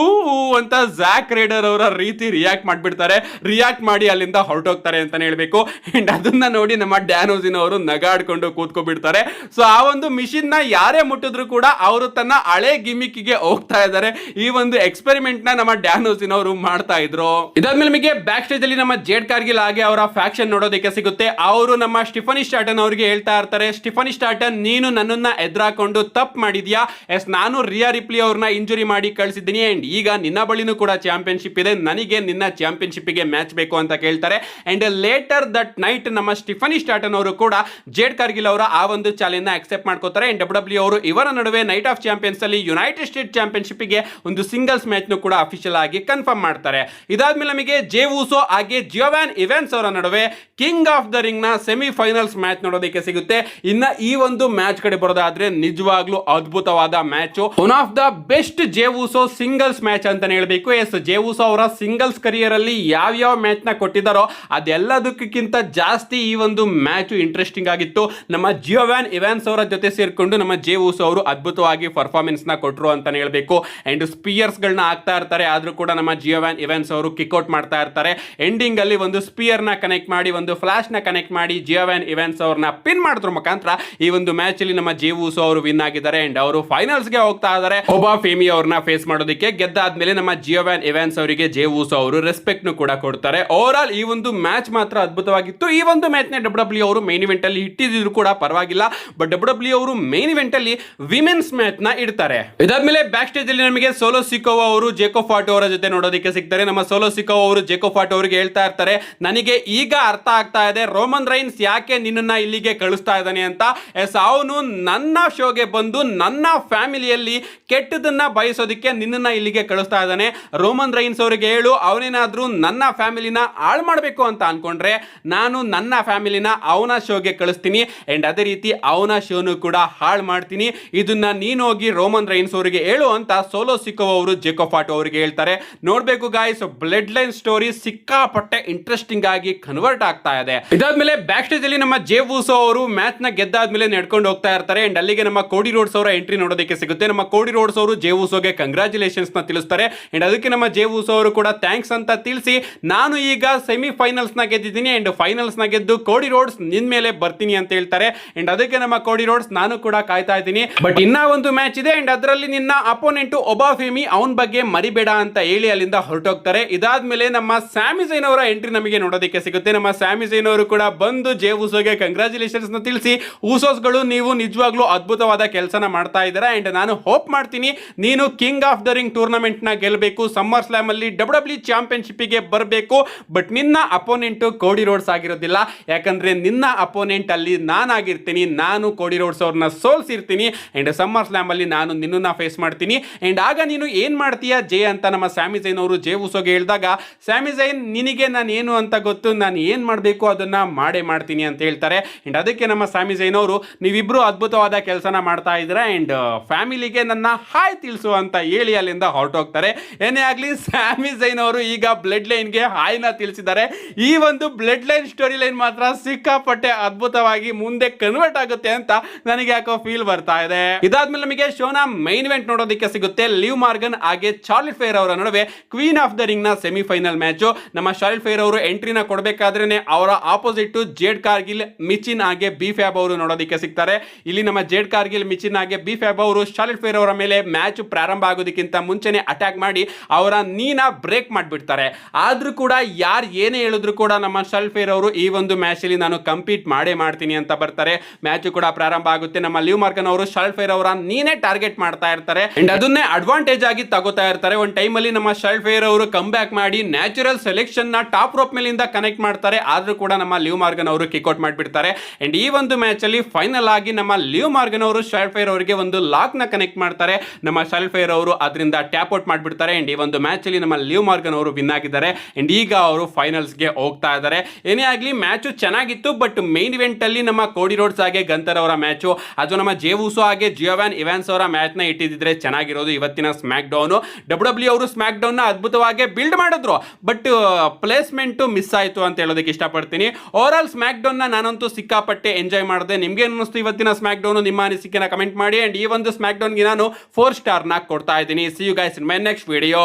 ಅಂತ ಝ್ಯಾಕ್ ರೈಡರ್ ಅವರ ರೀತಿ ರಿಯಾಕ್ಟ್ ಮಾಡ್ಬಿಡ್ತಾರೆ. ರಿಯಾಕ್ಟ್ ಮಾಡಿ ಅಲ್ಲಿಂದ ಹೊರಟೋಗ್ತಾರೆ ಅಂತಾನೆ ಹೇಳ್ಬೇಕು. ಅಂಡ್ ಅದನ್ನ ನೋಡಿ ನಮ್ಮ ಡ್ಯಾನ್ ಓಜಿನ್ ಅವರು ನಗಾಡ್ಕೊಂಡು ಕೂತ್ಕೊಬಿಡ್ತಾರೆ. ಸೊ ಆ ಒಂದು ಮಿಷಿನ್ ನ ಯಾರೇ ಮುಟ್ಟಿದ್ರು ಕೂಡ ಅವರು ತನ್ನ ಹಳೆ ಗಿಮಿಕ್ ಗೆ ಹೋಗ್ತಾ ಇದ್ದಾರೆ. ಈ ಒಂದು ಎಕ್ಸ್ಪೆರಿಮೆಂಟ್ ನ ನಮ್ಮ ಡ್ಯಾನ್ ಓಜಿನ್ ಅವರು ಮಾಡ್ತಾ ಇದ್ರು. ಇದಾದ್ಮೇಲೆ ನಮಗೆ ಬ್ಯಾಕ್ ಸ್ಟೇಜ್ ಅಲ್ಲಿ ನಮ್ಮ ಜೇಡ್ ಕಾರ್ಗಿಲ್ ಹಾಗೆ ಅವರ ಫ್ಯಾಕ್ಷನ್ ನೋಡೋದಕ್ಕೆ ಸಿಗುತ್ತೆ. ಅವರು ನಮ್ಮ ಸ್ಟಿಫನಿ ಸ್ಟಾಟನ್ ಅವರಿಗೆ ಹೇಳ್ತಾ ಇರ್ತಾರೆ, ಸ್ಟಿಫನಿ ಸ್ಟಾರ್ಟನ್ ನೀನು ನನ್ನನ್ನ ಎದುರಾಕೊಂಡು ತಪ್ಪು ಮಾಡಿದ್ಯಾ. ಎಸ್, ನಾನು ರಿಯಾ ರಿಪ್ಲಿ ಅವ್ರನ್ನ ಇಂಜುರಿ ಮಾಡಿ ಕಳಿಸಿದ್ದೀನಿ ಅಂಡ್ ಈಗ ನಿನ್ನ ಬಳಿನೂ ಕೂಡ ಚಾಂಪಿಯನ್ಶಿಪ್ ಇದೆ, ನನಗೆ ನಿನ್ನ ಚಾಂಪಿಯನ್ಶಿಪ್ಗೆ ಮ್ಯಾಚ್ ಬೇಕು ಅಂತ ಕೇಳ್ತಾರೆ. ಅಂಡ್ ಲೇಟರ್ ದಟ್ ನೈಟ್ ನಮ್ಮ ಸ್ಟಿಫನಿ ಸ್ಟಾರ್ಟನ್ ಅವರು ಕೂಡ ಜೇಡ್ ಕಾರ್ಗಿಲ್ ಅವರ ಆ ಒಂದು ಚಾಲೆಂಜ್ ನ ಅಕ್ಸೆಪ್ಟ್ ಮಾಡ್ಕೋತಾರೆ. ಅಂಡ್ ಡಬ್ಲ್ಯೂ ಅವರು ಇವರ ನಡುವೆ ನೈಟ್ ಆಫ್ ಚಾಂಪಿಯನ್ಸ್ ಅಲ್ಲಿ ಯುನೈಟೆಡ್ ಸ್ಟೇಟ್ ಚಾಂಪಿಯನ್ಶಿಪ್ಗೆ ಒಂದು ಸಿಂಗಲ್ಸ್ ಮ್ಯಾಚ್ ಕೂಡ ಅಫಿಷಿಯಲ್ ಆಗಿ ಕನ್ಫರ್ಮ್ ಮಾಡ್ತಾರೆ. ಇದಾದ್ಮೇಲೆ ನಮಗೆ ಜೇ ಊಸೋ ಹಾಗೆ ಜಿಯೋವಾನ್ ಇವೆನ್ಸ್ ಅವರ ನಡುವೆ ಕಿಂಗ್ ಆಫ್ ದ ರಿಂಗ್ ನ ಸೆಮಿಫೈನಲ್ಸ್ ಮ್ಯಾಚ್ ನೋಡೋದಕ್ಕೆ ಸಿಗುತ್ತೆ. ಇನ್ನ ಈ ಒಂದು ಮ್ಯಾಚ್ ಕಡೆ ಬರೋದಾದ್ರೆ ನಿಜವಾಗ್ಲೂ ಅದ್ಭುತವಾದ match, one of the best J ಊಸೋ singles match ಅಂತಾನೆ ಹೇಳ್ಬೇಕು. ಎಸ್, ಜೇ ಊಸೋ ಅವರ ಸಿಂಗಲ್ಸ್ ಕರಿಯರ್ ಅಲ್ಲಿ ಯಾವ ಮ್ಯಾಚ್ ನ ಕೊಟ್ಟಿದ್ದಾರೋ ಅದೆಲ್ಲದಕ್ಕಿಂತ ಜಾಸ್ತಿ ಈ ಒಂದು ಮ್ಯಾಚ್ ಇಂಟ್ರೆಸ್ಟಿಂಗ್ ಆಗಿತ್ತು. ನಮ್ಮ ಜಿಯೋವಾನ್ ಇವೆನ್ಸ್ ಅವರ ಜೊತೆ ಸೇರ್ಕೊಂಡು ನಮ್ಮ ಜೇ ಊಸೋ ಅವರು ಅದ್ಭುತವಾಗಿ ಪರ್ಫಾರ್ಮೆನ್ಸ್ ನ ಕೊಟ್ಟರು ಅಂತಾನೆ ಹೇಳ್ಬೇಕು. ಅಂಡ್ ಸ್ಪಿಯರ್ಸ್ ಗಳನ್ನ ಹಾಕ್ತಾ ಇರ್ತಾರೆ, ಆದ್ರೂ ಕೂಡ ನಮ್ಮ ಜಿಯೋವಾನ್ ಇವೆನ್ಸ್ ಅವರು ಕಿಕ್ಔಟ್ ಮಾಡ್ತಾ ಇರ್ತಾರೆ. ಎಂಡಿಂಗ್ ಅಲ್ಲಿ ಒಂದು ಸ್ಪಿಯರ್ ನ ಕನೆಕ್ಟ್ ಮಾಡಿ, ಒಂದು ಫ್ಲಾಶ್ ನ ಕನೆಕ್ಟ್ ಮಾಡಿ ಜಿಯೋವಾನ್ ಇವೆನ್ಸ್ ಅವ್ರನ್ನ ಪಿನ್ ಮಾಡಿದ್ರ ಮುಖಾಂತರ ಈ ಒಂದು ಮ್ಯಾಚ್ ಅಲ್ಲಿ ನಮ್ಮ ಜೇ ಊಸೋ ಅವರು ವಿನ್ ಆಗಿದ್ದಾರೆ. ಅಂಡ್ ಅವರು ಫೈನಲ್ಸ್ ಗೆ ಹೋಗ್ತಾ ಇದ್ದಾರೆ ಒಬ್ಬ ಫೇಮಿ ಅವ್ರನ್ನ ಫೇಸ್ ಮಾಡೋದಕ್ಕೆ. ಗೆದ್ದಾದ್ಮೇಲೆ ನಮ್ಮ ಜಿಯೋವಾನ್ ಇವೆನ್ಸ್ ಅವರಿಗೆ ಜೇ ಊಸೋ ಅವರು ರೆಸ್ಪೆಕ್ಟ್ ನು ಕೂಡ ಕೊಡ್ತಾರೆ. ಓವರ್ ಆಲ್ ಈ ಒಂದು ಮ್ಯಾಚ್ ಮಾತ್ರ ಅದ್ಭುತವಾಗಿತ್ತು. ಈ ಒಂದು ಮ್ಯಾಚ್ ನ ಡಬ್ಲ್ಯೂ ಅವರು ಮೇನ್ ಇವೆಂಟ್ ಅಲ್ಲಿ ಇಟ್ಟಿದ್ರು ಕೂಡ ಪರವಾಗಿಲ್ಲ, ಬಟ್ ಡಬ್ಲ್ಯೂ ಅವರು ಮೇನ್ ಇವೆಂಟ್ ಅಲ್ಲಿ ವಿಮೆನ್ಸ್ ಮ್ಯಾಚ್ ನ ಇಡ್ತಾರೆ. ಇದಾದ್ಮೇಲೆ ಬ್ಯಾಕ್ ಸ್ಟೇಜ್ ಅಲ್ಲಿ ನಮಗೆ ಸೋಲೋ ಸಿಕೋವಾ ಅವರು ಜೇಕೋ ಫಾಟೋ ಅವರ ಜೊತೆ ನೋಡೋದಕ್ಕೆ ಸಿಗ್ತಾರೆ. ನಮ್ಮ ಸೋಲೋ ಸಿಕೋವಾ ಅವರು ಜೇಕೋ ಫಾಟೋ ಅವರಿಗೆ ಹೇಳ್ತಾ ಇರ್ತಾರೆ, ನನಗೆ ಈಗ ಅರ್ಥ ಆಗ್ತಾ ಇದೆ ರೋಮನ್ ರೈನ್ಸ್ ಯಾಕೆ ನಿನ್ನನ್ನ ಇಲ್ಲಿಗೆ ಕಳಿಸ್ತಾ ಇದ್ದಾನೆ ಅಂತ. ಎಸ್, ಅವನು ನನ್ನ ಶೋಗೆ ಬಂದು ನನ್ನ ಫ್ಯಾಮಿಲಿಯಲ್ಲಿ ಕೆಟ್ಟದನ್ನ ಬಯಸೋದಕ್ಕೆ ನಿನ್ನನ್ನ ಇಲ್ಲಿಗೆ ಕಳಿಸ್ತಾ ಇದ್ದಾನೆ. ರೋಮನ್ ರೈನ್ಸ್ ಅವರಿಗೆ ಹೇಳು, ಅವನೇನಾದ್ರೂ ನನ್ನ ಫ್ಯಾಮಿಲಿನ ಹಾಳು ಮಾಡಬೇಕು ಅಂತ ಅನ್ಕೊಂಡ್ರೆ ನಾನು ನನ್ನ ಫ್ಯಾಮಿಲಿನ ಅವನ ಶೋಗೆ ಕಳಿಸ್ತೀನಿ ಅಂಡ್ ಅದೇ ರೀತಿ ಅವನ ಶೋನು ಕೂಡ ಹಾಳು ಮಾಡ್ತೀನಿ. ಇದನ್ನ ನೀನು ಹೋಗಿ ರೋಮನ್ ರೈನ್ಸ್ ಅವರಿಗೆ ಹೇಳು ಅಂತ ಸೋಲೋ ಸಿಕೋವಾ ಅವರು ಜೇಕೋ ಫಾಟೋ ಅವರಿಗೆ ಹೇಳ್ತಾರೆ. ನೋಡ್ಬೇಕು ಗಾಯ್ಸ್, ಬ್ಲಡ್ ಲೈನ್ ಸ್ಟೋರಿ ಸಿಕ್ಕಾಪಟ್ಟೆ ಇಂಟ್ರೆಸ್ಟಿಂಗ್ ಆಗಿ ಕನ್ವರ್ಟ್ ಆಗ್ತಾ ಇದೆ. ಇದಾದ್ಮೇಲೆ ಬ್ಯಾಕ್ ಸ್ಟೇಜ್ ಅಲ್ಲಿ ನಮ್ಮ ಜೇ ಊಸೋ ಅವರು ಮ್ಯಾಚ್ ನ ಗೆದ್ದಾದ್ಮೇಲೆ ನಡ್ಕೊಂಡು ಹೋಗ್ತಾ ಇರ್ತಾರೆ. ಅಂಡ್ ಅಲ್ಲಿಗೆ ನಮ್ಮ ಕೋಡಿ ರೋಡ್ಸ್ ಅವರ ಎಂಟ್ರಿ ನೋಡೋದಕ್ಕೆ ಸಿಗುತ್ತೆ. ನಮ್ಮ ಕೋಡಿ ರೋಡ್ಸ್ ಅವರು ಜೇ ಊಸೋಗೆ ಕಂಗ್ರಾಚುಲೇಷನ್ಸ್ ನ ತಿಳಿಸ್ತಾರೆ. ಅಂಡ್ ಅದಕ್ಕೆ ನಮ್ಮ ಜೇ ಊಸೋ ಅವರು ಕೂಡ ಥ್ಯಾಂಕ್ಸ್ ಅಂತ ತಿಳಿಸಿ, ನಾನು ಈಗ ಸೆಮಿಫೈನಲ್ಸ್ ನ ಗೆದ್ದಿದ್ದೀನಿ ಅಂಡ್ ಫೈನಲ್ಸ್ ನ ಗೆದ್ದು ಕೋಡಿ ರೋಡ್ಸ್ ನಿನ್ ಮೇಲೆ ಬರ್ತೀನಿ ಅಂತ ಹೇಳ್ತಾರೆ. ಅಂಡ್ ಅದಕ್ಕೆ ನಮ್ಮ ಕೋಡಿ ರೋಡ್ಸ್ ನಾನು ಕೂಡ ಕಾಯ್ತಾ ಇದ್ದೀನಿ, ಬಟ್ ಇನ್ನ ಒಂದು ಮ್ಯಾಚ್ ಇದೆ ಅಂಡ್ ಅದರಲ್ಲಿ ನಿನ್ನ ಅಪೋನೆಂಟ್ ಒಬ್ಬ ಫೇಮಿ ಅವನ ಬಗ್ಗೆ ಮರಿಬೇಡ ಅಂತ ಹೇಳಿ ಅಲ್ಲಿಂದ ಹೊರಟೋಗ್ತಾರೆ. ಇದಾದ್ಮೇಲೆ ನಮ್ಮ ಸ್ಯಾಮಿ ಝೈನ್ ಅವರ ಎಂಟ್ರಿ ನಮಗೆ ನೋಡೋದಕ್ಕೆ ಸಿಗುತ್ತೆ. ನಮ್ಮ ಸ್ಯಾಮಿ ಝೈನ್ ಅವರು ಕೂಡ ಬಂದು ಜೇ ಊಸೋಗೆ ಕಂಗ್ರಾಚುಲೇಷನ್ಸ್ ನ ತಿಳಿಸಿ, ಊಸೋಸ್ಗಳು ನೀವು ನಿಜವಾಗ್ಲೂ ಅದ್ಭುತವಾದ ಕೆಲಸನ ಮಾಡ್ತಾ ಇದ್ದೀರಾ ಅಂಡ್ ನಾನು ಹೋಪ್ ಮಾಡ್ತೀನಿ ನೀನು king of the ring tournament ನ ಗೆಲ್ಲಬೇಕು, ಸಮ್ಮರ್ ಸ್ಲಾಮ್ ಅಲ್ಲಿ ಡಬ್ಲ್ಯೂ ಚಾಂಪಿಯನ್ಶಿಪ್ ಗೆ ಬರಬೇಕು. ಬಟ್ ನಿನ್ನ ಅಪೋನೆಂಟ್ ಕೋಡಿ ರೋಡ್ಸ್ ಆಗಿರೋದಿಲ್ಲ, ಯಾಕಂದ್ರೆ ನಿನ್ನ ಅಪೋನೆಂಟ್ ಅಲ್ಲಿ ನಾನಾಗಿರ್ತೀನಿ, ನಾನು ಕೋಡಿ ರೋಡ್ಸ್ ಅವ್ರನ್ನ ಸೋಲ್ಸಿರ್ತೀನಿ ಅಂಡ್ ಸಮ್ಮರ್ ಸ್ಲಾಮ್ ಅಲ್ಲಿ ನಾನು ನಿನ್ನನ್ನ ಫೇಸ್ ಮಾಡ್ತೀನಿ. ಅಂಡ್ ಆಗ ನೀನು ಏನ್ ಮಾಡ್ತೀಯಾ ಜೇ ಅಂತ ನಮ್ಮ ಸ್ಯಾಮಿ ಝೈನ್ ಅವರು ಜೇ ಊಸೋಗೆ ಹೇಳಿದಾಗ, ಸ್ಯಾಮಿ ಝೈನ್ ನಿನಗೆ ನಾನು ಏನು ಅಂತ ಗೊತ್ತು, ನಾನು ಏನ್ ಮಾಡಬೇಕು ಅದನ್ನ ಮಾಡೇ ಮಾಡ್ತೀನಿ ಅಂತ ಹೇಳ್ತಾರೆ. ಅಂಡ್ ಅದಕ್ಕೆ ನಮ್ಮ ಸ್ಯಾಮಿ ಝೈನ್ ಅವರು, ನೀವಿಬ್ರು ಅದ್ಭುತವಾದ ಕೆಲಸನ ಮಾಡ್ತಾ ಇದ್ದೀರಾ ಅಂಡ್ ಫ್ಯಾಮಿಲಿಗೆ ನನ್ನ ಹಾಯ್ ತಿಳಿಸು ಅಂತ ಹೇಳಿ ಅಲ್ಲಿಂದ ಹೊರಟೋಗ್ತಾರೆ. ಏನೇ ಆಗ್ಲಿ ಸ್ಯಾಮಿ ಝೈನ್ ಅವರು ಈಗ ಬ್ಲಡ್ ಲೈನ್ ಗೆ ಹಾಯ್ ನ ತಿಳಿಸಿದ್ದಾರೆ. ಈ ಒಂದು ಬ್ಲಡ್ ಲೈನ್ ಸ್ಟೋರಿ ಲೈನ್ ಮಾತ್ರ ಸಿಕ್ಕಾಪಟ್ಟೆ ಅದ್ಭುತವಾಗಿ ಮುಂದೆ ಕನ್ವರ್ಟ್ ಆಗುತ್ತೆ ಅಂತ ನನಗೆ ಯಾಕೋ ಫೀಲ್ ಬರ್ತಾ ಇದೆ. ಇದಾದ್ಮೇಲೆ ನಮಗೆ ಶೋನ ಮೈನ್ ಇವೆಂಟ್ ನೋಡೋದಕ್ಕೆ ಸಿಗುತ್ತೆ. ಲಿವ್ ಮಾರ್ಗನ್ ಹಾಗೆ ಚಾರ್ಲೆಟ್ ಫೇರ್ ಅವರ ನಡುವೆ ಕ್ವೀನ್ ಆಫ್ ದ ರಿಂಗ್ ನ ಸೆಮಿಫೈನಲ್ ಮ್ಯಾಚ್. ನಮ್ಮ ಚಾರ್ಲೆಟ್ ಫೇರ್ ಅವರು ಎಂಟ್ರಿನ ಕೊಡಬೇಕಾದ್ರೆ ಅವರ ಆಪೋಸಿಟ್ ಜೇಡ್ ಕಾರ್ಗಿಲ್, ಮಿಚಿನ್ ಹಾಗೆ ಬಿ ಫ್ಯಾಬ್ ಅವರು ನೋಡೋದಕ್ಕೆ ಸಿಗ್ತಾರೆ. ಇಲ್ಲಿ ನಮ್ಮ ಜೇಡ್ ಕಾರ್ಗಿಲ್, ಮಿಚಿನ್ ಹಾಗೆ ಬಿ ಫ್ಯಾಬ್ ಅವರು ಚಾರ್ಲೆಟ್ ಫೇರ್ ಅವರ ಮೇಲೆ ಮ್ಯಾಚ್ ಪ್ರಾರಂಭ ಆಗೋದಕ್ಕಿಂತ ಮುಂಚೆನೆ ಅಟ್ಯಾಕ್ ಮಾಡಿ ಅವರ ನೀನ ಬ್ರೇಕ್ ಮಾಡಿಬಿಡ್ತಾರೆ. ಆದ್ರೂ ಕೂಡ ಯಾರು ಏನೇ ಹೇಳಿದ್ರು ಕೂಡ ನಮ್ಮ ಚಾರ್ಲೆಟ್ ಫೇರ್ ಅವರು ಈ ಒಂದು ಮ್ಯಾಚ್ ಅಲ್ಲಿ ನಾನು ಕಂಪೀಟ್ ಮಾಡೇ ಮಾಡ್ತೀನಿ ಅಂತ ಬರ್ತಾರೆ. ಮ್ಯಾಚ್ ಕೂಡ ಪ್ರಾರಂಭ ಆಗುತ್ತೆ. ನಮ್ಮ ಲಿವ್ ಮಾರ್ಗನ್ ಅವರು ಚಾರ್ಲೆಟ್ ಫೇರ್ ಅವರ ನೀನೇ ಟಾರ್ಗೆಟ್ ಮಾಡ್ತಾ ಇರ್ತಾರೆ ಅಂಡ್ ಅದನ್ನೇ ಅಡ್ವಾಂಟೇಜ್ ಆಗಿ ತಗೋತಾ ಇರ್ತಾರೆ. ಒಂದು ಟೈಮ್ ಅಲ್ಲಿ ನಮ್ಮ ಚಾರ್ಲೆಟ್ ಫೇರ್ ಅವರು ಕಮ್ ಬ್ಯಾಕ್ ಮಾಡಿ ನ್ಯಾಚುರಲ್ ಸೆಲೆಕ್ಷನ್ ನ ಟಾಪ್ ರೋಪ್ ಮೇಲಿಂದ ಕನೆಕ್ಟ್ ಮಾಡ್ತಾರೆ. ಆದ್ರೂ ಕೂಡ ನಮ್ಮ ಲಿವ್ ಮಾರ್ಗನ್ ಅವರು ಕಿಕ್ಔಟ್ ಮಾಡಿಬಿಡ್ತಾರೆ. ಅಂಡ್ ಈ ಒಂದು ಮ್ಯಾಚ್ ಅಲ್ಲಿ ಫೈನಲ್ ಆಗಿ ನಮ್ಮ ಲಿವ್ ಮಾರ್ಗನ್ ಅವರು ಚಾರ್ಲೆಟ್ ಫೇರ್ ಅವರಿಗೆ ಒಂದು ಲಾಕ್ ನ ಕನೆಕ್ಟ್ ಮಾಡ್ತಾರೆ. ನಮ್ಮ ಚಾರ್ಲೆಟ್ ಫೇರ್ ಅವರು ಅದರಿಂದ ಟ್ಯಾಪ್ ಔಟ್ ಮಾಡಿಬಿಡ್ತಾರೆ. ಅಂಡ್ ಈ ಒಂದು ಮ್ಯಾಚ್ ಅಲ್ಲಿ ನಮ್ಮ ಲಿವ್ ಮಾರ್ಗನ್ ಅವರು ವಿನ್ ಆಗಿದ್ದಾರೆ ಅಂಡ್ ಈಗ ಅವರು ಫೈನಲ್ಸ್ ಗೆ ಹೋಗ್ತಾ ಇದ್ದಾರೆ. ಏನೇ ಆಗ್ಲಿ ಮ್ಯಾಚ್ ಚೆನ್ನಾಗಿತ್ತು, ಬಟ್ ಮೇನ್ ಇವೆಂಟ್ ಅಲ್ಲಿ ನಮ್ಮ ಕೋಡಿ ರೋಡ್ಸ್ ಹಾಗೆ ಗಂತರ್ ಅವರ ಮ್ಯಾಚ್, ಅದು ನಮ್ಮ ಜೇ ಊಸೋ ಹಾಗೆ ಜಿಯೋವಾನ್ ಇವಾನ್ಸ್ ಅವರ ಮ್ಯಾಚ್ ನ ಇಟ್ಟಿದ್ರೆ ಚೆನ್ನಾಗಿರೋದು. ಇವತ್ತಿನ ಸ್ಮ್ಯಾಕ್ ಡೌನ್ ಡಬ್ಲ್ಯೂ ಅವರು ಸ್ಮ್ಯಾಕ್ ಡೌನ್ ನ ಅದ್ಭುತವಾಗಿ ಬಿಲ್ಡ್ ಮಾಡಿದ್ರು, ಬಟ್ ಪ್ಲೇಸ್ಮೆಂಟ್ ಮಿಸ್ ಆಯ್ತು ಅಂತ ಹೇಳೋದಕ್ಕೆ ಇಷ್ಟಪಡ್ತೀನಿ. ಓವರ್ ಆಲ್ ಸ್ಮ್ಯಾಕ್ ಡೌನ್ ನ ನಾನಂತೂ ಸಿಕ್ಕಾಪಟ್ಟೆ ಎಂಜಾಯ್ ಮಾಡಿದೆ. ನಿಮ್ಗೆ ಅನ್ನಿಸ್ತು ಇವತ್ತಿನ ಸ್ಮ್ಯಾಕ್ ಡೌನ್? ನಿಮ್ಮ ಅನಿಸಿಕೆನ ಕಮೆಂಟ್ ಮಾಡಿ ಅಂಡ್ ಈ ಒಂದು ಸ್ಮ್ಯಾಕ್ ಡೌನ್ ಗೆ ನಾನು 4 ಸ್ಟಾರ್ ನ ಕೊಡ್ತಾ ಇದ್ದೀನಿ. See you guys in my next video.